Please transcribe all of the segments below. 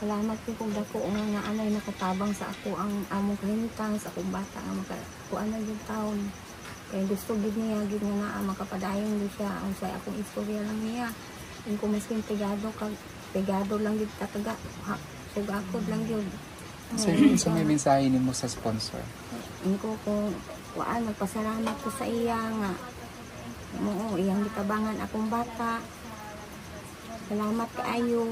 Salamat po kung dako nga nga anay nakatabang sa ako ang among kahintang sa akong bata nga makakuan na yung taon. Kaya gusto gid niya gid nga naa makapadayon gid siya ang sa akong istorya lang niya. Kung maskin pegado lang gid kataga sugakod lang yun. So may mensahe nimo sa sponsor? Ko kung kuan nagpasalamat ko sa iya nga mo iyang gitabangan akong bata. Salamat kaayo.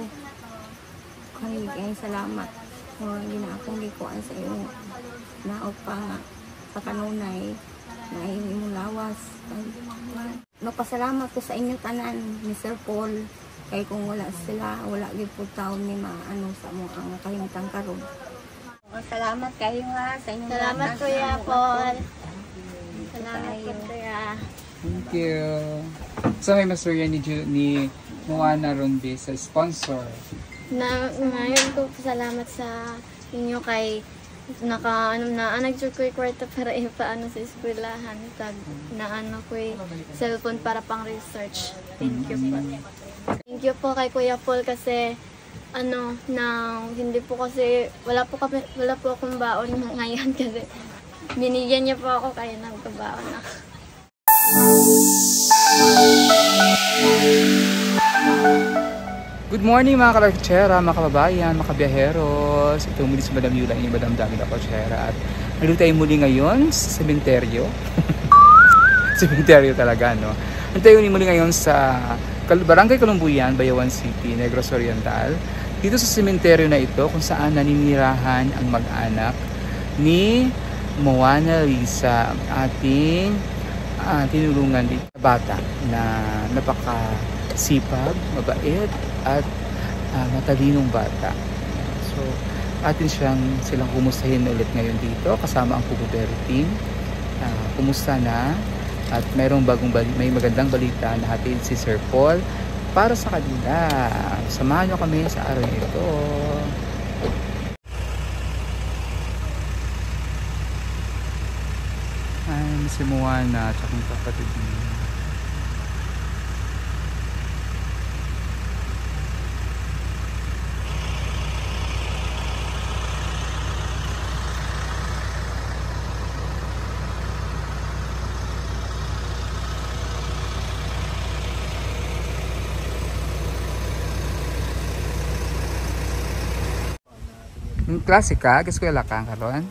Kay salamat. Gina akong gikuan sa iyo. Naog pa nga sa kanunay na imong lawas. Nagpasalamat ko sa inyo tanan, Mr. Paul. Kay kung wala sila, wala gid po taon ni maano sa mo ang kahimtang karon. Salamat kayo nga sa inyong Salamat Kuya Paul. Salamat po Kuya. Thank you. So may masaya ni Moana Ronde sa sponsor. Ngayon ko salamat sa inyo kay nag-jud ko kwarta para ipaano sa eskwelahan tag naano ko cellphone para pang research. Thank you po. Thank you po kay Kuya Paul kasi hindi po kasi wala po akong baon ngayon kasi binigyan niya po ako kaya nagkabaon ako. Good morning mga kalakchera, mga kababayan, mga kabiyaheros. Ito muli si Madam Yula, ini Madam Dami na Kalakchera. At nandito tayo muli ngayon sa sementeryo. Sementeryo talaga, no? Nandito tayo muli ngayon sa Barangay Kalumbuyan, Bayawan City, Negros Oriental. Dito sa sementeryo na ito kung saan naninirahan ang mag-anak ni Moana Lisa, ating tinulungan dito bata na napakasipag, mabait at matalinong bata. So atin silang kumustahin ulit ngayon dito kasama ang Puputero team. Kumusta na at may magandang balita na hatid si Sir Paul para sa kanila. Samahan nyo kami sa araw nito. Si Moana at ang kapatid niya. Klase ka? Eskwela ka karon?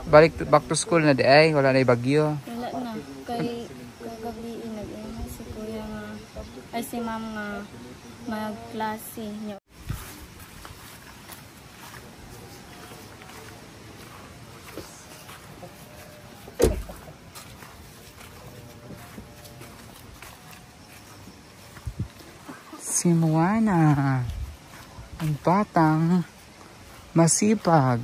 Back to school na di ay, wala na ibagyo. Wala na, kay kagabi si Kuya nga, ay si Ma'am nga magklase niyo. Si Moana, ang batang masipag.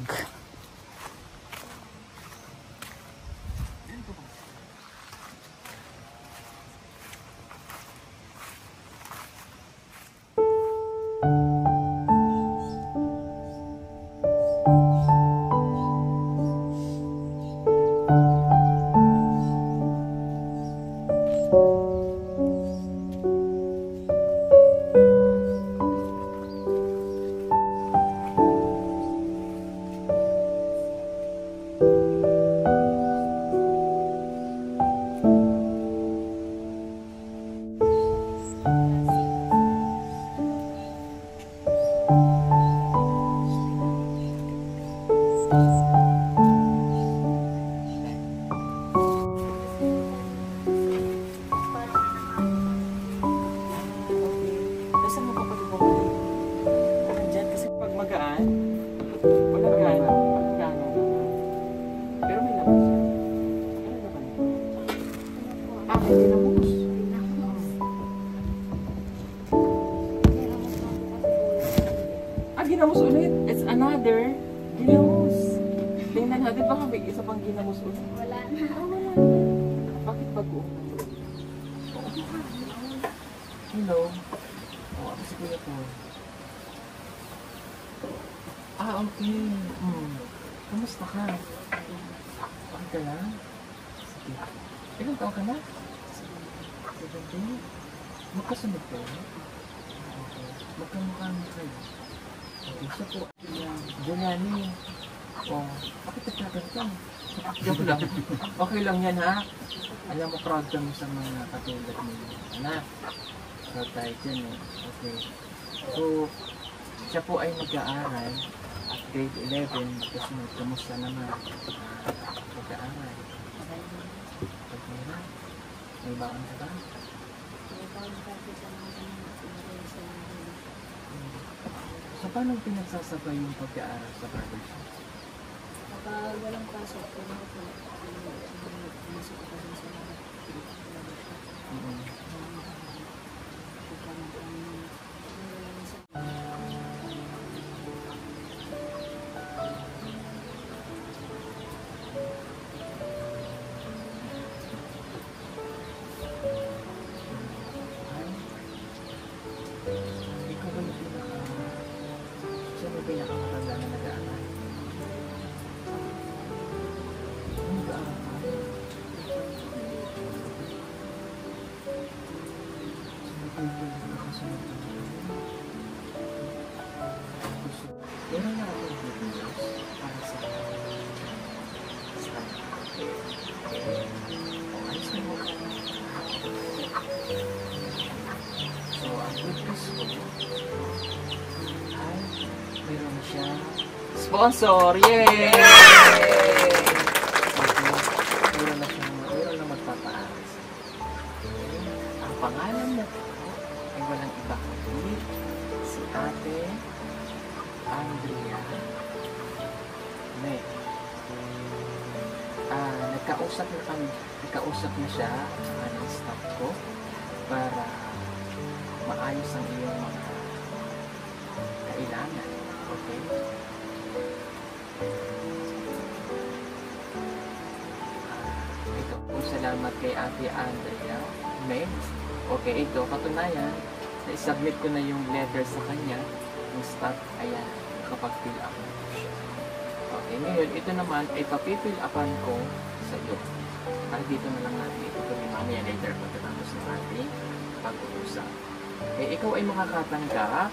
Ginamos ulit. It's another ginamos. Tingnan natin baka may isa pang ginamos ulit. Wala na. Bakit bago? Hello. Ako si Kuya po. Okay. Kamusta ka? Okay ka lang? Sige. Ilang taon ka na? 17? Magkasunod ka? Okay. Magkamukha mo kayo. Okay, siya po. Jelani. Oh, bakit nagkaganto? Joke lang. Okay lang yan ha. Alam mo, proud kami sa mga katulad mo. Anak, proud tayo dyan eh. Okay. So, siya po ay mag-aaral at grade 11. Kasi kamusta naman? Mag-aaral. Okay na. May baon ka ba? So, paano pinagsasabay yung pag-aaral sa barbershop? Kapag walang pasok, pumasok ako dun sa Ikaw ba yung siya ba yung pinakamatanda na nag-aaral? Nag-aaral ka? Sumipagpag na kasunod ka na. Meron na akong videos para sa ayos na mo. So, ang goodness ko ay meron siya sponsor! Yay! Meron na magpapaaras. Ang pangalan mo ay walang iba kundi si Ate Andrea May. Nagkausap na siya ng staff ko para maayos ang iyong mga kailangan. Okay? Ito po, salamat kay Ate Andrea May. Okay, ito, katunayan, na-submit ko na yung letter sa kanya, yung staff, ayan, nakapag-fill up na po siya. Okay, ngayon, ito naman ay papifill upan ko sa iyo. Para dito na lang natin ito kung mamaya later pagkatapos ng ating pag-uusap. Eh, ikaw ay makakatanggap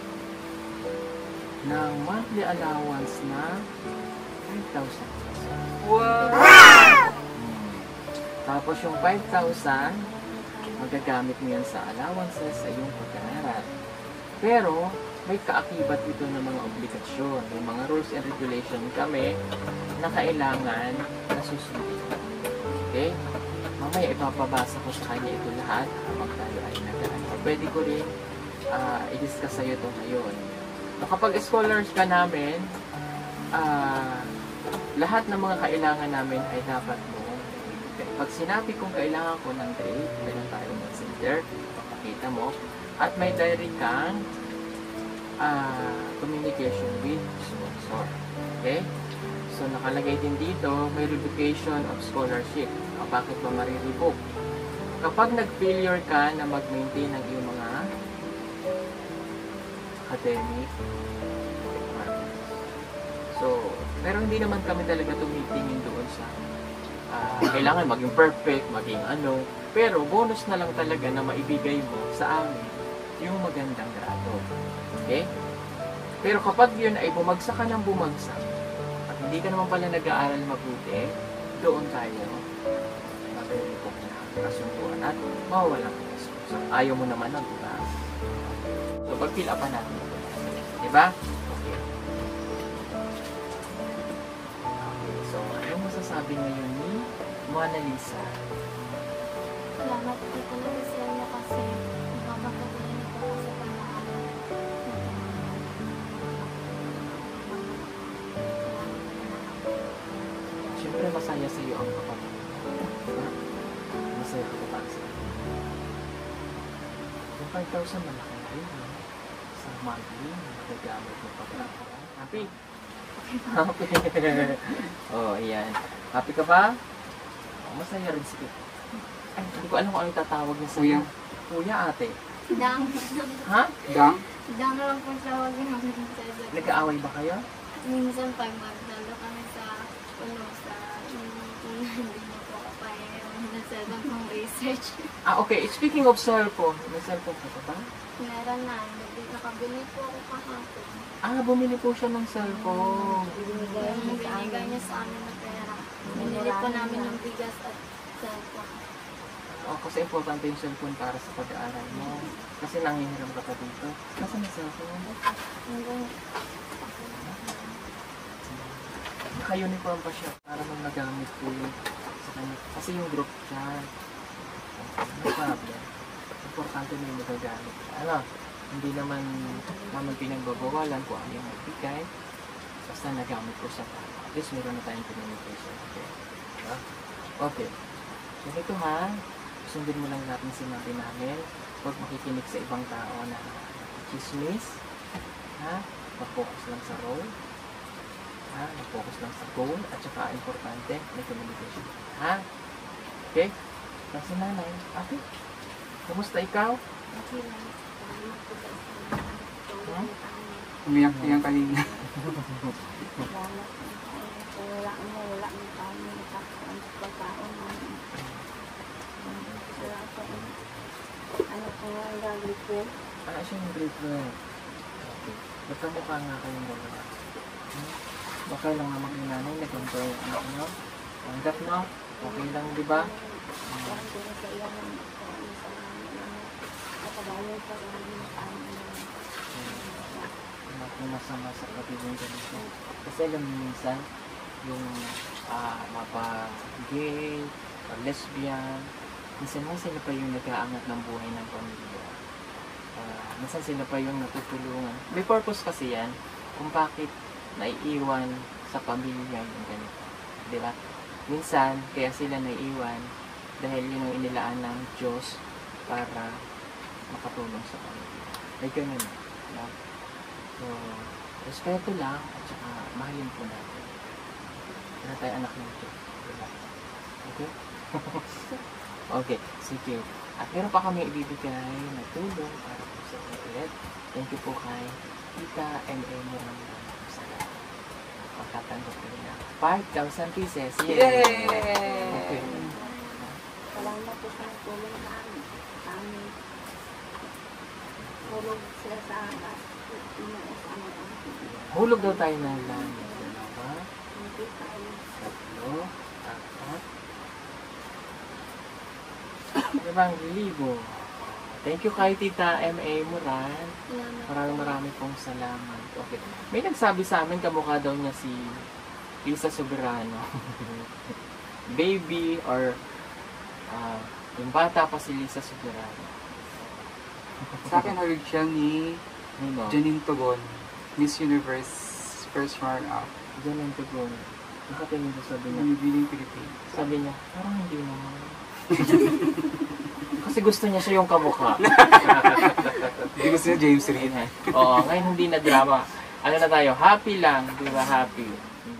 ng monthly allowance na 5,000 pesos. Wow! Tapos yung 5,000, magagamit mo yan sa allowances sa iyong pag-aaral. Pero, may kaakibat ito ng mga obligasyon. May mga rules and regulation kami na kailangan na susundin. Okay? Mamaya ipapabasa ko sa kanya ito lahat habang tayo ay nag-aaral. Pwede ko rin i-discuss sa iyo ito ngayon. So, kapag scholars ka namin, lahat ng mga kailangan namin ay dapat mo ibigay. Pag sinabi kong kailangan ko ng grade, meron tayo mag-center, papakita mo, at may diary kang communication with sponsor. Okay? So, nakalagay din dito, may revocation of scholarship. Bakit ba marirevoke? Kapag nag-failure ka na mag-maintain ng iyong mga academic requirements. So, pero hindi naman kami talaga tumitingin doon sa kailangan maging perfect, maging ano. Pero bonus na lang talaga na maibigay mo sa amin yung magandang grado. Okay? Pero kapag yun ay bumagsak ka ng bumagsak at hindi ka naman pala nag-aaral mabuti, doon tayo mag-report na kasunduan at mawawalan ka ng sponsor. Ayaw mo naman ang diba? So, pag-fill upan natin ito. Diba? Okay. Okay. So, anong masasabi ngayon ni Mona Lisa? Salamat po talaga sa inyo kasi nakakapatuloy niyo po sa pag-aaral. Siyempre, masaya sa iyo ang kapatid. Diba? Masaya ka pa sa iyo. Yung 5,000 malaki na rin. Sa monthly, magagamit mo pag-aaral. Happy? Happy. Oh, ayan. Happy ka ba? Masaya rin sige. Ay, hindi ko alam kung ano tatawag niya sa iyo. Kuya, ate. Dang. Ha? Gang? Dang lang po tawagin namin sa iyo. Nag-aaway ba kayo? Minsan pag magdalo kami sa hindi mo po kapayaw. ng cellphone pang research. Okay. Speaking of cellphone, may cellphone ka pa ba? Meron na. Nakabili po ako kahapon. Bumili po siya ng cellphone. Yung binigay niya sa amin na pera. Binili po namin yung bigas at cellphone. Kasi importante yung cellphone para sa pag-aaral mo. Kasi nangihiram ka pa dito. Kasi may cellphone. Naka-uniform pa siya para nung nagamit ko yun sa kanya. Kasi yung group chat. No problem. Importante na yung nagagamit. Hindi naman naman pinagbabawalan kung ano yung magbigay. Basta nagamit ko sa tama. At least meron na tayong communication. Okay. Okay. So ito sundin mo lang natin sinabi namin. Huwag makikinig sa ibang tao na chismis. Mag-focus lang sa role. Mag-focus lang sa goal. At saka importante, may communication. Okay? Kasi nanay. Okay. Kumusta ikaw? Okay lang. Umiyak niyang kanina. Wala mo kami nakakuan sa pagkaon. Ano po nga ang gagawin ko? Siya yung grade 12. Okay. Magkamukha nga kayong dalawa. Baka lang naman yung nanay, nag-compare yung anak nyo. Tanggap no? Okay lang, di ba? Masama sa kapitong ganito. Kasi alam mo minsan, yung mapa-gay, or lesbian, minsan sila pa yung nag-aangat ng buhay ng pamilya. Minsan sila pa yung natutulungan. May purpose kasi yan kung bakit naiiwan sa pamilya yung ganito. Di ba? Minsan, kaya sila naiiwan dahil yun ang inilaan ng Diyos para makatulong sa pamilya. May ganun. No? So, respeto lang at saka mahalin po natin. Wala tayo anak ng Diyos. Diba? Okay? Okay, sige. At meron pa kami ibibigay na tulong para po sa inyo ulit. Thank you po kay Tita M.A. Maraming salamat. Magtatanggap ko na 5,000 pieces. Yay! Okay. Salamat po sa tulong namin. Hulog sila sa akin. Hulog daw tayo ng langit. Dalawa, tatlo, apat. Limang libo. Thank you kay Tita M.A. Moran. Maraming pong salamat. Okay. May nagsabi sa amin, kamukha daw niya si Lisa Soberano. Baby or yung bata pa si Lisa Soberano. Sa akin, halig siya ni Janine Togon, Miss Universe first runner-up. Janine Togon. Nakatingin ko sabi niya. Unibiling Philippines. Sabi niya, parang hindi naman. Kasi gusto niya siya yung kamukha. Hindi gusto niya James Reid. Oo, ngayon hindi na drama. Ano na tayo, happy lang, di ba happy?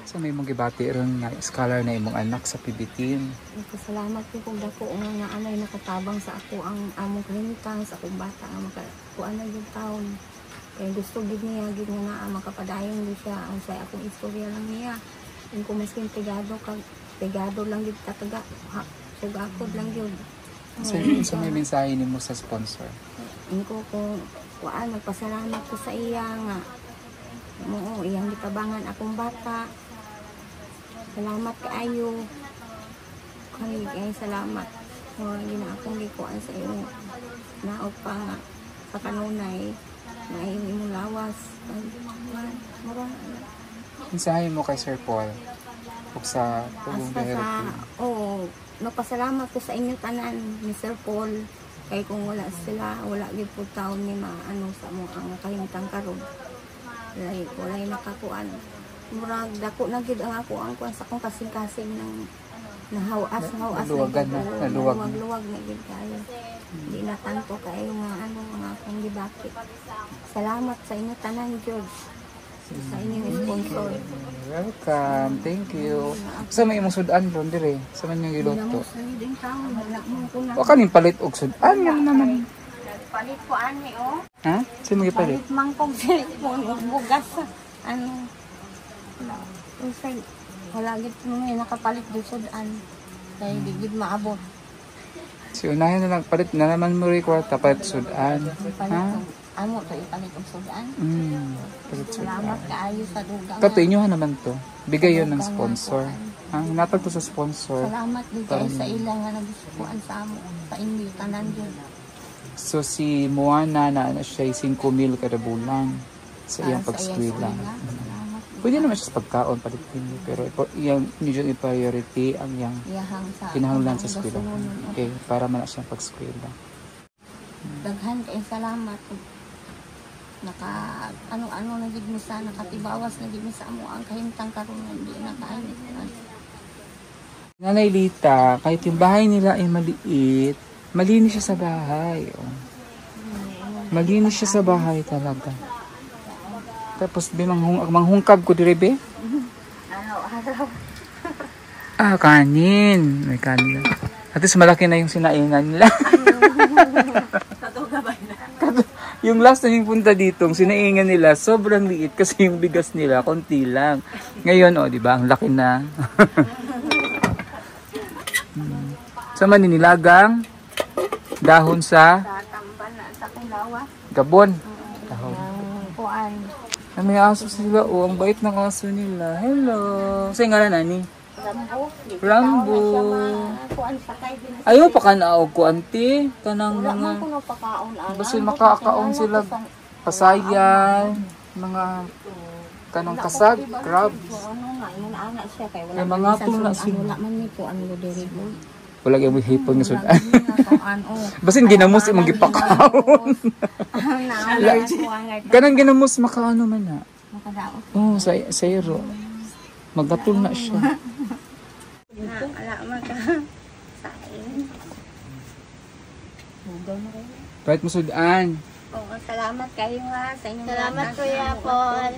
So may mong gibati ron na scholar na imong anak sa PB team. Salamat po kung dako nga anay nakatabang sa ako ang among kalintang sa akong bata nga makakuan na yung taon. Kaya gusto gid niya gid nga makapadayon di siya ang sa akong istorya lang niya. Kung maskin pegado lang gid tataga. Sugakod lang yun. So may mensahe nimo sa sponsor. Ko kung magpasalamat ko sa iya nga iyang gitabangan akong bata. Salamat kaayo. Kay salamat. Gina akong gikuan sa iyo. Naog pa nga sa kanunay na imong lawas. Mura. Mensahe mo kay Sir Paul ug sa tubong Dahero. Nagpasalamat ko sa inyo tanan ni Sir Paul. Kay kung wala sila, wala gid po taon ni maano sa mo ang kahimtang karon. Wala nakakuan. Murag dako na gid ang ako ang kuan sa kong kasing-kasing ng nahawas naluwag na gid kayo. Hindi na tanto kayo nga mga akong gibati. Salamat sa inyo tanan, George. Sa inyong sponsor. Welcome, thank you. Sa may imong sudan ron dire, sa man yung giluto. Wa kaning palit og sudan yan naman. Palit ko ani Ha? Sino mo gipalit? Palit mangkog cellphone ug bugas. Usay wala gid mo may nakapalit do sudan. Kaya di gid maabot. Si unahin na lang, palit na naman mo rin kwarta, palit sudan. Ha? Amo to ipalit og sudan. Palit sudan. Salamat kaayo sa dugang. Kato, inyohan naman to. Bigay yun ng sponsor. Ha? Natag to sa sponsor. Salamat din kayo sa ilang nga nagsukuan sa amo. Sa inyo, tanan yun. So si Moana na ano siya 5,000 kada bulan sa iyang pagskwela. Pwede naman siya sa pagkaon palitin niyo, pero iyang medyo i-priority ang iyang Iyahang sa kinahanglan sa eskwela. Okay, para man siyang pagskwela. Daghan kay salamat. Naka ano na gid mi sa nakatibawas na gid mi sa amo ang kahimtang karon hindi na kainit. Nanay Lita, kahit yung bahay nila ay maliit, malinis siya sa bahay. Oh. Malinis siya sa bahay talaga. Tapos manghungkab ko dire be. Araw-araw. Kanin. May kanin. At least malaki na yung sinaingan nila. Yung last na yung punta dito, yung sinaingan nila, sobrang liit kasi yung bigas nila, konti lang. Ngayon, di ba, ang laki na. Sa maninilagang, dahon sa Tatambal na sa kulawa. gabon. Dahon. Kuan. May aso sila, ang bait ng aso nila. Hello. Sa'yo nga na, nani? Rambo. Kuan sa kay din. Ayaw pa ka naog ko, auntie. Kanang Wala man mga, kuno pakaon ana. basta makakaon sila. Pasayan, mga kanang kasag, crab. Ano nga, yun ana siya kay wala. May mga pula sila. Wala man ni kuan mo diri mo. Wala yung hipon nga sudan. Ano. Basin ginamos imong gipakaon. Kanang ginamos makaano man na. Makadaot. Oh, sa iro. Maggatol na siya. Ala man ka. Sain. Kahit mo sudan. Oo, salamat kayo ha sa inyong Salamat lahat. Kuya Paul.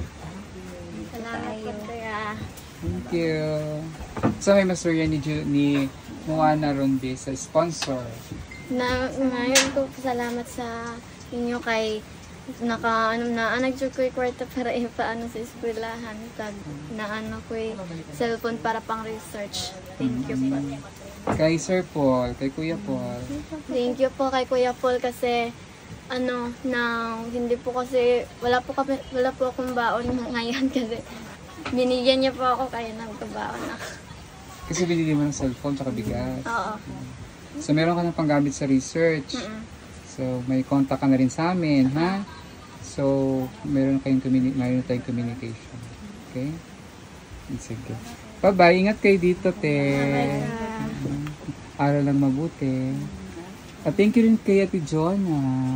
Salamat po Kuya. Thank you. So may masaya ni Moana Ronde sa sponsor. Ngayon ko salamat sa inyo kay nag-jud ko yung kwarta para ipaano sa eskwelahan. Tag naano ko yung cellphone para pang research. Thank you po. Kay Sir Paul, kay Kuya Paul. Thank you po kay Kuya Paul kasi hindi po kasi wala po akong baon ngayon kasi binigyan niya po ako kaya nagkabaon ako. Kasi binili mo ng cellphone tsaka bigas. Oo. So meron ka ng panggamit sa research. So may contact ka na rin sa amin, ha? So meron tayong communication. Okay? Sige. Bye-bye. Ingat kayo dito, te. Aral lang mabuti. At thank you rin kay Ate Jonah.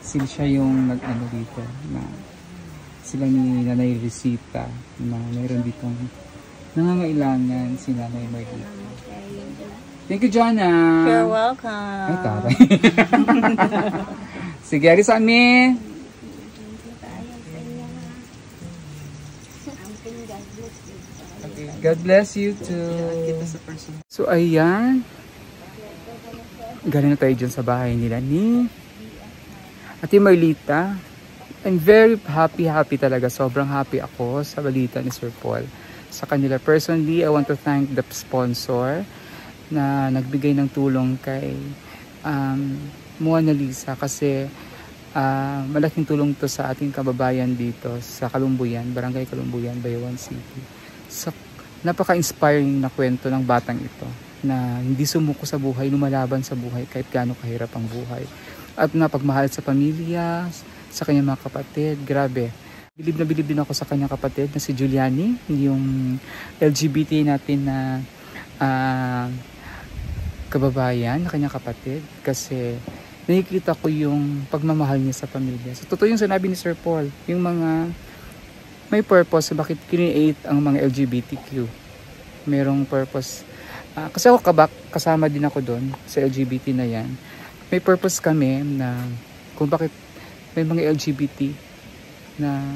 Sila siya yung nag-ano dito na sila ni Nanay Risita na mayroon ditong nangangailangan si Nanay Marlita. Thank you, Jonah. You're welcome. Ay, taray. Sige, aris ami. God bless you too. So, ayan. Galing na tayo dyan sa bahay nila ni Ate Marlita. I'm very happy talaga. Sobrang happy ako sa balita ni Sir Paul. Sa kanila personally, I want to thank the sponsor na nagbigay ng tulong kay Moana Lisa kasi malaking tulong to sa ating kababayan dito sa Kalumbuyan, Barangay Kalumbuyan, Bayawan City. So, napaka-inspiring na kwento ng batang ito na hindi sumuko sa buhay, lumalaban sa buhay kahit gaano kahirap ang buhay. At napagmahal sa pamilya, sa kanyang mga kapatid. Grabe. Bilib na bilib din ako sa kanyang kapatid na si Giuliani, yung LGBT natin na kababayan na kanyang kapatid kasi nakikita ko yung pagmamahal niya sa pamilya. So, totoo yung sinabi ni Sir Paul, yung mga may purpose sa bakit create ang mga LGBTQ. Merong purpose. Kasi ako kasama din ako doon sa LGBT na yan. May purpose kami na kung bakit may mga LGBT na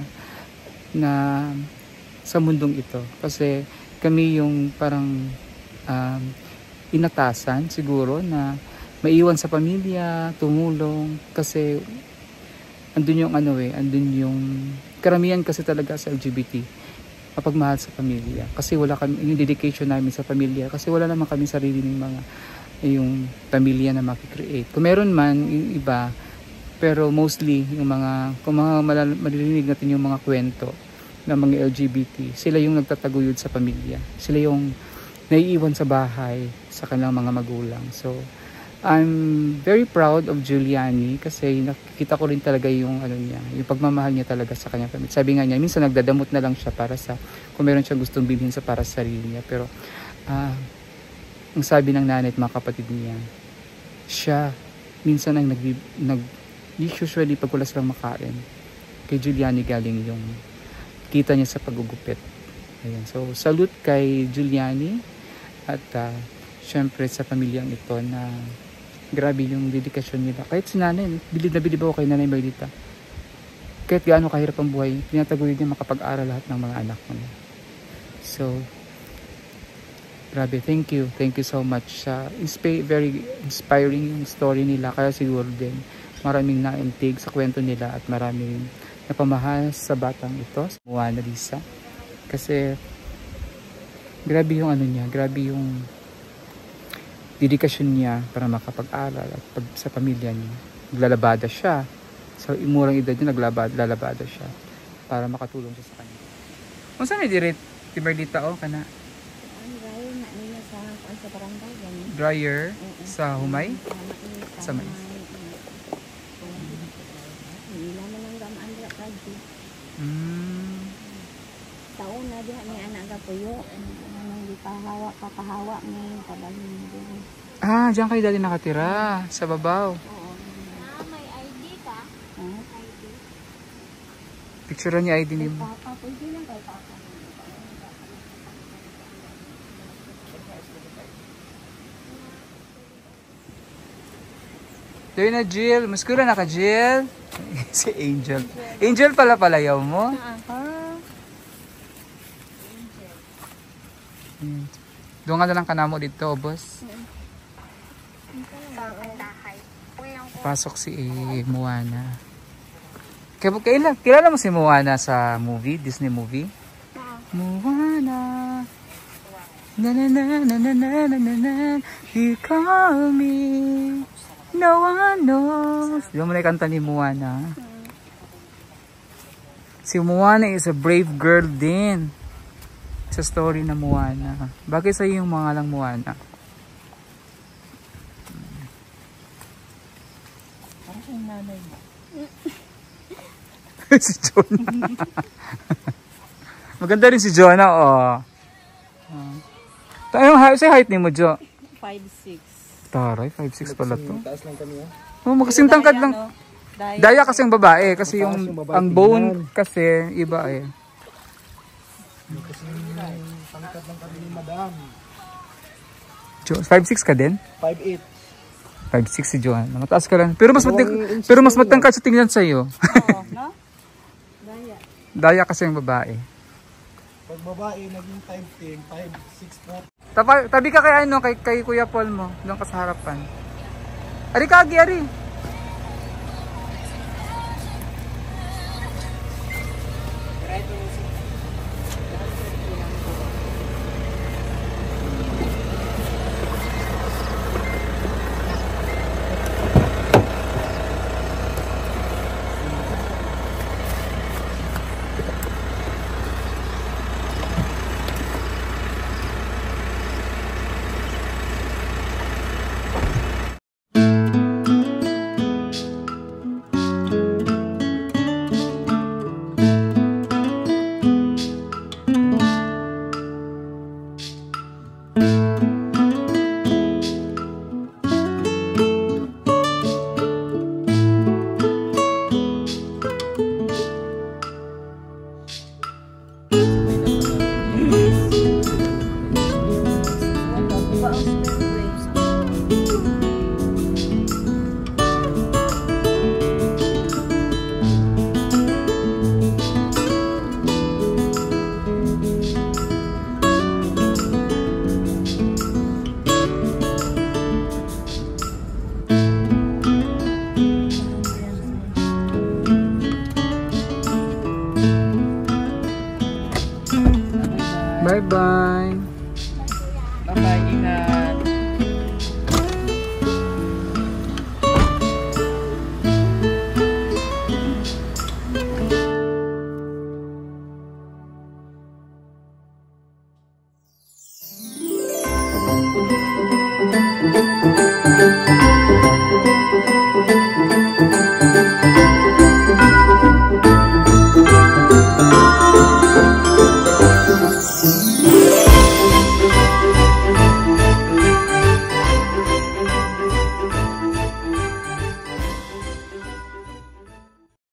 sa mundong ito. Kasi kami yung parang inatasan siguro na maiwan sa pamilya, tumulong kasi andun yung andun yung karamihan kasi talaga sa LGBT mapagmahal sa pamilya. Kasi wala kami, yung dedication namin sa pamilya, kasi wala naman kami sarili ng mga yung pamilya na makikreate. Kung meron man, yung iba, pero mostly, yung mga, kung maririnig natin yung mga kwento ng mga LGBT, sila yung nagtataguyod sa pamilya. Sila yung naiiwan sa bahay sa kanilang mga magulang. So, I'm very proud of Giuliani kasi nakikita ko rin talaga yung ano niya, yung pagmamahal niya talaga sa kanyang pamilya. Sabi nga niya, minsan nagdadamot na lang siya para sa, kung meron siyang gustong bilhin sa para sa sarili niya. Pero, ang sabi ng nanay at mga kapatid niya, siya, minsan ang usually pag wala silang makain, kay Giuliani galing yung kita niya sa paggugupit. Ayan. So, salute kay Giuliani at syempre sa pamilyang ito na grabe yung dedikasyon nila. Kahit si nanay, bilib na bilib ako kay Nanay Maylita. Kahit gaano kahirap ang buhay, tinataguyod niya makapag-aral lahat ng mga anak mo. So, grabe, thank you. Thank you so much. Very inspiring yung story nila. Kaya siguro din, maraming naintig sa kwento nila at maraming napamahal sa batang ito, si Moana Lisa. Kasi, grabe yung ano niya, grabe yung dedikasyon niya para makapag-aral at sa pamilya niya. Naglalabada siya. Sa imurang edad niya, naglalabada siya para makatulong siya sa kanya. Kung saan may direct, si Merlita, kana? Ang dryer na nila sa barangay. Ganun. Dryer sa Humay? Sa Mais. Hindi naman ang gamaan dira kadto. Taon na diha may anak ka puyo. Nang di papahawa may padalhin din. Diyan kayo dali nakatira, sa babaw. Oo. May ID ka? ID. Picture niya ID ni mo. Papa, pwede lang kay papa. Doon na Jill. Muskula na ka Jill. Si Angel. Angel pala palayaw mo? Doon nga na lang kanamo dito, boss. Pasok si Moana. Kilala mo si Moana sa movie, Disney movie? Moana. Na na na na na na na na na. You call me. No one knows. Di ba mo na kanta ni Moana? Si Moana is a brave girl din. Sa story na Moana. Bakit sa'yo yung mga lang Moana? Parang siyang nanay mo. Si Jonah. Maganda rin si Jonah, oh. Sa height ni mo, Jo? 5'6". Taray, 5'6 pala to. Taas lang kami ah. Oh, magkasing tangkad lang. No? Daya kasi ang babae. Kasi Mataas yung yung babae, ang bone kasi iba eh. Kasi tangkad lang kami ni Madam. 5'6 ka din? 5'8". 5'6 si Johan. Mataas ka lang. Pero mas matangkad sa tingnan sa iyo. Oo, no? Daya kasi ang babae. Pag babae, naging 5'10", 5'6 po. Tabi ka kay ano, kay Kuya Paul mo, doon ka sa harapan. Ari ka, Ari. Bye-bye.